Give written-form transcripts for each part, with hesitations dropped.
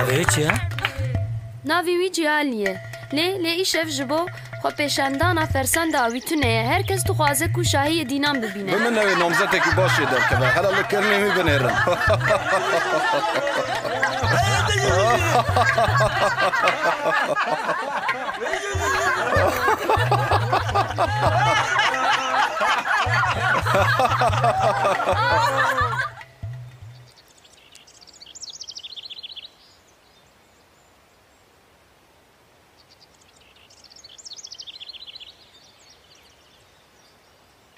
ناوی چیه؟ ناوی وی جیالیه لی ایشف جبو خو پیشندانا فرسند آوی تونه هر کس تو خوازه کو شاهی دینام ببینه من نوی نامزده که باشه در که حالا لکرنی میبنیرم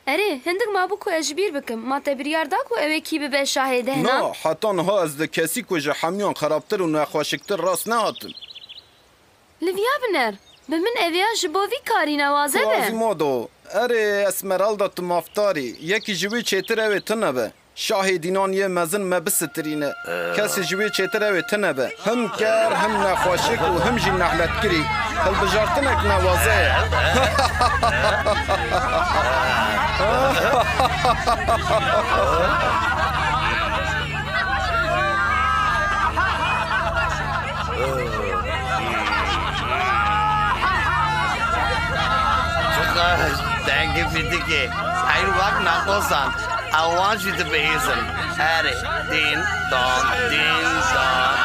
اره هندک ما بو کو اجبیر بکم ما تبریار دا کو اوه کی به شاهده هنا نه حتی نها از ده کسی که جا حمیان خرابتر و نخواشکتر راست نهاتن لویا بنر به من اویا جبو وی کاری نوازه توازی به مادو اره اسمرالدا تو مافتاری یکی جوی چیتر اوه تنبه شاهدینان یه مزن مبسترینه کسی جوی چیتر اوه تنبه هم کر هم نخواشک و هم جی نحلت کری هل بجارتنک نوازه Thank you, Pitike. I walk Nakosan. I want you to listen. Harry, ding dong, ding dong.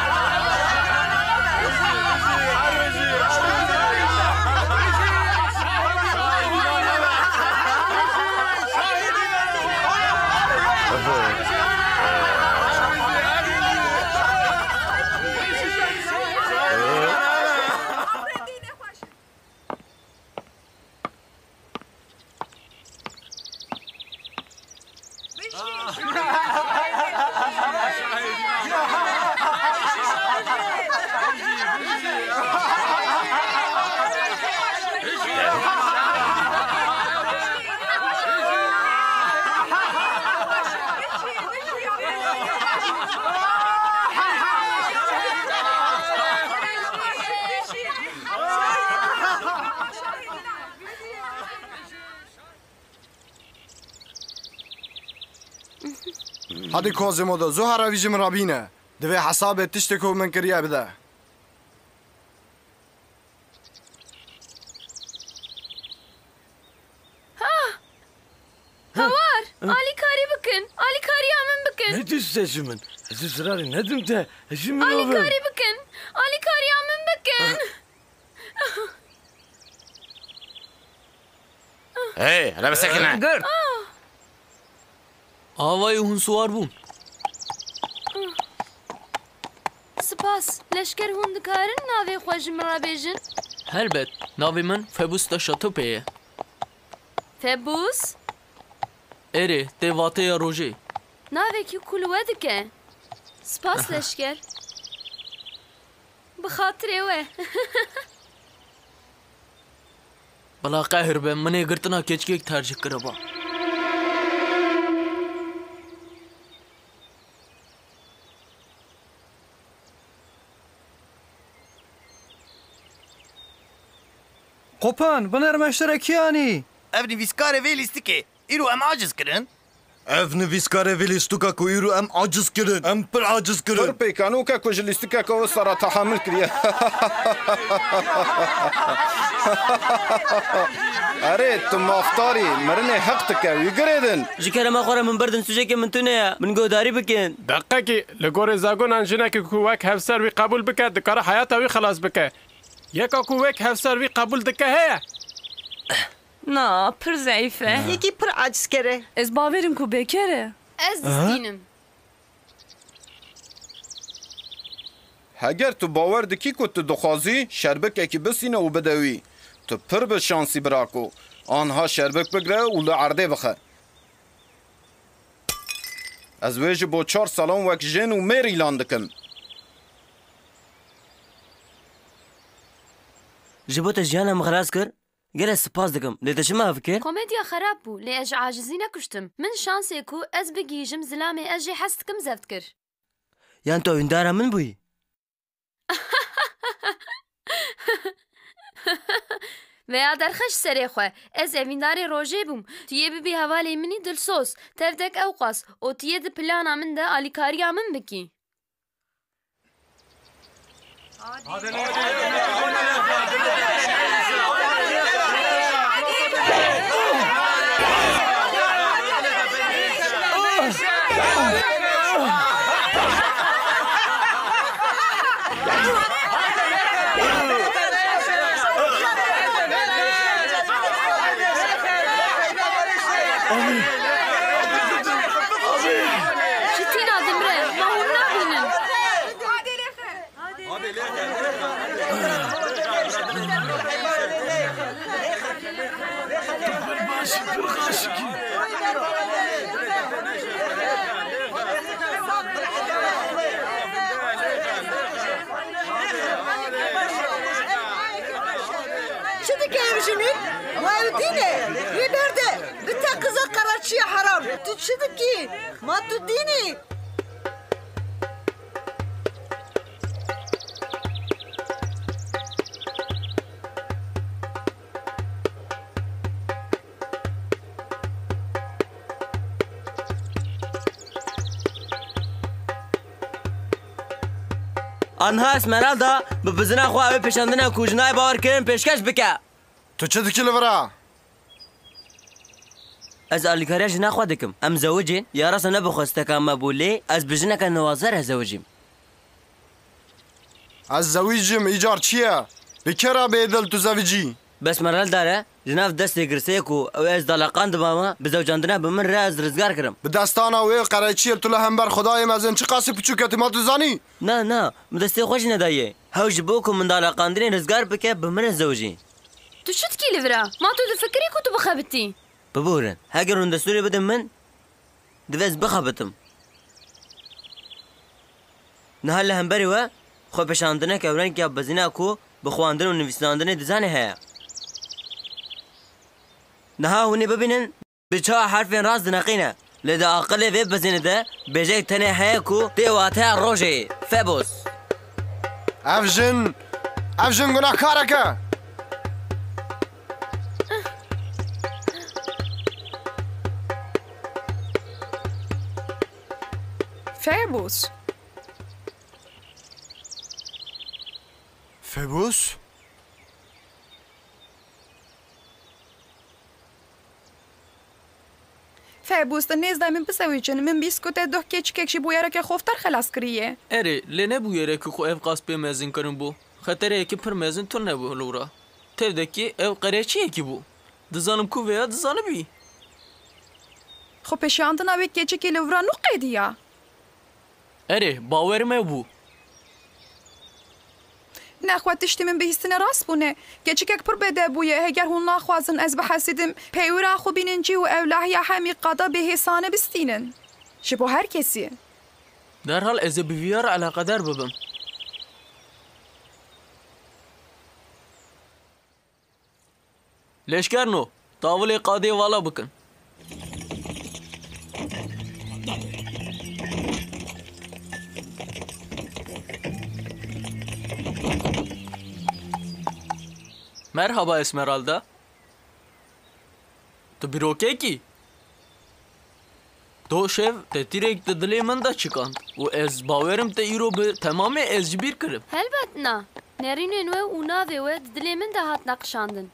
هادی کازم دا زو هر ویجم رابینه دوی حساب تشتکو من کریه بده هوار آلی کاری بکن آلی کاری همون بکن Ne diyorsun من؟ از ısrarı ne diyeyim de? Şimdi آلی کاری بکن آلی کاری همون بکن Hey, لا بسكنه. گرد آوای اون سوار بون سپاس لشکر هون دکارن ناوی خوشم را بیجن هر بد ناوی من فبوس دا شاتو پیه فبوس اره دیواته یا روژه ناوی کی کلوه دکه سپاس لشکر بخاطر اوه بلا قهر به منه گرتنا کچکیک ترجیح کربا قوپان بنر مشترکیانی ابني بيسكار فيليستيكي إيرو أم عاجز كرن. اف نویسکاره ویلیستوکا کو ایرو ام عاجز کردن ام پر عاجز پر کردن پیکانو که کجلیستیکا که سرا تحمل کریه اره تو مافتاری مرنه حق تکه ویگریدن جکر ما خوره من بردن سوچه که من تونه من گوداری بکن دقیقی لگور زاگون انجنه که کوک هفسر وی قبول بکه دکار حیات وی خلاص بکه یکا کوک هفسر وی قبول دکه هیا نا پر ضعیفه یکی پر عجز کره از باورم کو بکره از دستینم اگر تو باور دکی که تو دخوازی شربک اکی بسینه و بدوی تو پر به شانسی براکو آنها شربک بگره و لعرده بخه از ویج با 4 سالان وک جن و میر ایلان دکم جبوت جیانم خلاص کر گله سپاس دکم لیتا شما فکر کمدیا خراب بو لی اج عاجزی نکشتم من شانسی کو از بگیجم زلامی اجی حست کم زفت کر یان تو اندارا من بوی ویا درخش سری خواه از اویندار روژه بوم تیه ببی حوالی منی دلسوس تردک اوقاس و تیه ده پلانا من ده آلیکاریا من بکی Şitina Dimre, ma hûn nabînin. Çi dike evjinin? Ma ev dîne. Wî berde. Bi te qiza Qeraçiya heram. Tu çi dikî? Ma tu dînî. آنها اسمرالدا به بزنا خواه پیشاندن کوژنای باور کردن پیشکش بکه. تو چه دکی لورا؟ از آلیکاریا جنا خواه دکم. ام زوجین یا راسا نبخواسته که مبوله از بجنه که نوازر زوجیم. از زویجم ایجار چیه؟ بکره بیدل تو زویجی؟ بس مرال داره جناف دست گرسه کو او از دلقان دماما بزوجاندنه بمن را از رزگار کرم. به دستان اوی قرایچی تو لهمبر خدای مزن چه قاسی پچوکتی ما تو زانی؟ نه مدستی خوش ندایه. هاوج بو کو من دلقاندنی رزگار بکه بمن زوجی. Tu çi dikî li vir e? Ma tu difikirî ku tu bixebitî? ببورن هاگر اون دستوری بدم من دویز بخابتم. نه لهمبری و خو پیشاندنه که اورن که بزینه کو بخواندن و نویساندن دزانه هیا. نها هونی ببینن بچه حرفین راست دنقینه لده اقل وی بزینه ده بجای تنه هیا کو دیواته روژه فبوس افجن گناه کارکه فیبوس فبوس؟ فیبوس نیز دائم بسویچن من بیسکوت دو کچی بویره که خوفتر خلاص کریه. اره لنه بویره که خو اف قاس به مزین کرن بو خطره که پر مزین تو نبو لورا تردکی اف قریچیه کی بو دزانم کو ویا دزانه بی خو پیشاندن اوی کچی که لورا نو قیدیا. اره باورم بو نخواد تشتی من بهیستن راست بونه گچی که پر بده بویه هگر هون نخوازن از بحسیدم پیورا خو بیننجی و اوله یا همی قدا به حسانه بستینن شبو هر کسی در حال از بیویار علاقه دار ببم لشکر نو طاوله قاضی والا بکن Merhaba Esmeralda. تو بیروکه کی؟ تو شف تیرک دلی من دا چکاند و از باورم تا ایرو به تمام از جبیر کرم. هلبت نه. نرینه نوه و ناوه و دلی من ده هات نقشاندن.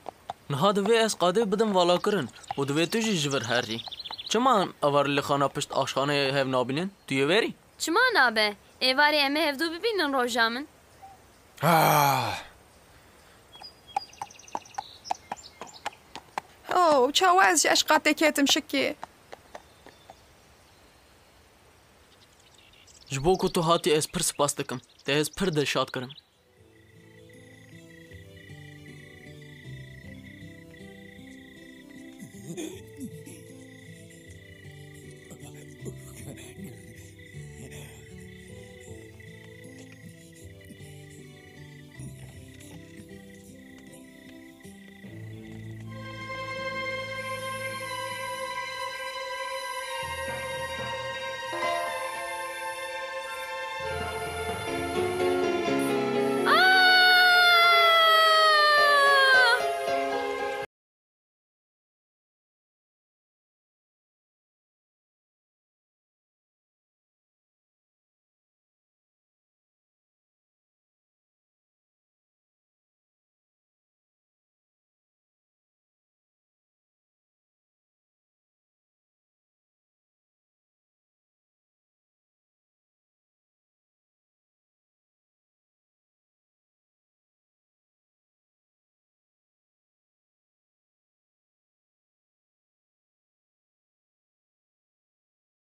نه دوی از قاده بدم والا کرن و دوی توجی جور هری. چما اوار لخانه پشت آشخانه هف نابینن؟ توی وری؟ چما نابه؟ ایواری امه هفدو ببینن روژامن؟ اوه چه از اشقات کتم شکی جبو کو تو هاتی از پر سپاس دکم ته از پر دلشاد کرم